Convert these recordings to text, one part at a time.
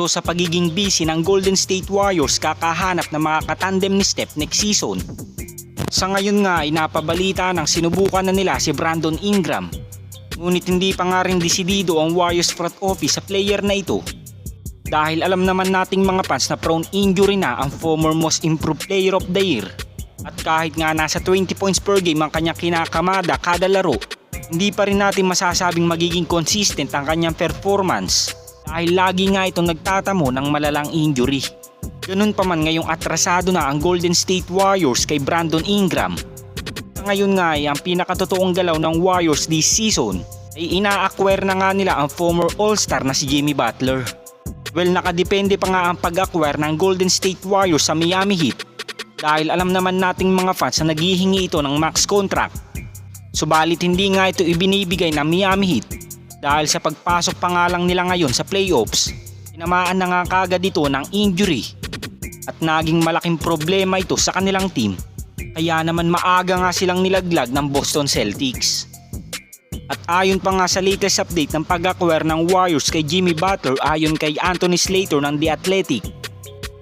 So sa pagiging busy ng Golden State Warriors kakahanap ng mga katandem ni Steph next season. Sa ngayon nga ay napabalita ng sinubukan na nila si Brandon Ingram. Ngunit hindi pa nga rin desidido ang Warriors front office sa player na ito. Dahil alam naman nating mga fans na prone injury na ang former most improved player of the year. At kahit nga nasa 20 points per game ang kanyang kinakamada kada laro, hindi pa rin natin masasabing magiging consistent ang kanyang performance. Dahil lagi nga itong nagtatamo ng malalang injury. Ganun pa man ngayong atrasado na ang Golden State Warriors kay Brandon Ingram. Sa ngayon nga ay ang pinakatotoong galaw ng Warriors this season ay ina-acquire na nga nila ang former All-Star na si Jimmy Butler. Well, nakadepende pa nga ang pag-acquire ng Golden State Warriors sa Miami Heat dahil alam naman nating mga fans na naghihingi ito ng max contract. Subalit hindi nga ito ibinibigay ng Miami Heat dahil sa pagpasok pa nga lang nila ngayon sa playoffs, tinamaan na nga kagad ito ng injury at naging malaking problema ito sa kanilang team. Kaya naman maaga nga silang nilaglag ng Boston Celtics. At ayon pa nga sa latest update ng pag-acquire ng Warriors kay Jimmy Butler ayon kay Anthony Slater ng The Athletic,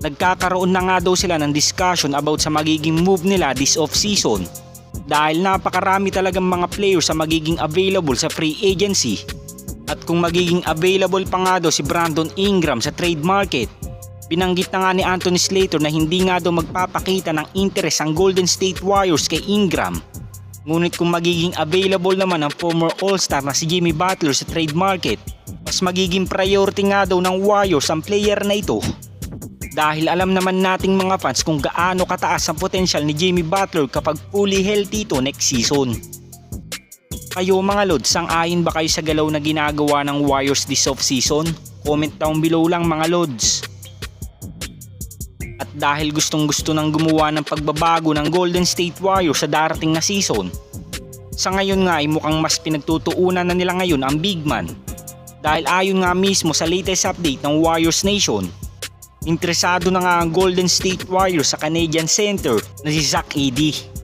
nagkakaroon na nga daw sila ng discussion about sa magiging move nila this off-season dahil napakarami talagang mga players sa magiging available sa free agency. At kung magiging available pa nga daw si Brandon Ingram sa trade market, binanggit na nga ni Anthony Slater na hindi nga daw magpapakita ng interest ang Golden State Warriors kay Ingram. Ngunit kung magiging available naman ang former All-Star na si Jimmy Butler sa trade market, mas magiging priority nga daw ng Warriors ang player na ito. Dahil alam naman nating mga fans kung gaano kataas ang potensyal ni Jimmy Butler kapag fully healthy ito next season. Kayo mga Lods, sang-ayon ba kayo sa galaw na ginagawa ng Warriors this off-season? Comment down below lang mga Lods. At dahil gustong-gusto nang gumawa ng pagbabago ng Golden State Warriors sa darating na season, sa ngayon nga ay mukhang mas pinagtutuunan na nila ngayon ang big man. Dahil ayon nga mismo sa latest update ng Warriors Nation, interesado na nga ang Golden State Warriors sa Canadian center na si Zach Edey.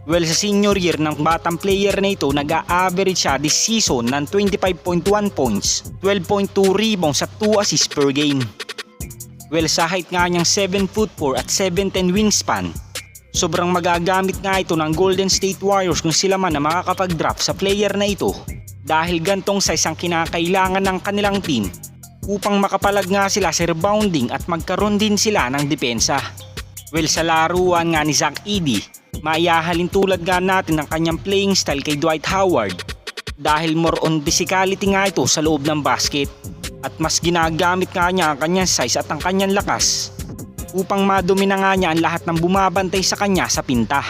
Well, sa senior year ng batang player na ito, nag-a-average siya this season ng 25.1 points, 12.2 rebounds at 2 assists per game. Well, sa height nga niyang 7'4" at 7'10" wingspan, sobrang magagamit nga ito ng Golden State Warriors kung sila man na makakapag-draft sa player na ito. Dahil gantong size ang kinakailangan ng kanilang team upang makapalag nga sila sa rebounding at magkaroon din sila ng depensa. Well, sa laruan nga ni Zach Edey, maihahalin tulad nga natin ng kanyang playing style kay Dwight Howard dahil more on physicality nga ito sa loob ng basket at mas ginagamit nga niya ang kanyang size at ang kanyang lakas upang madumi na nga niya ang lahat ng bumabantay sa kanya sa pinta.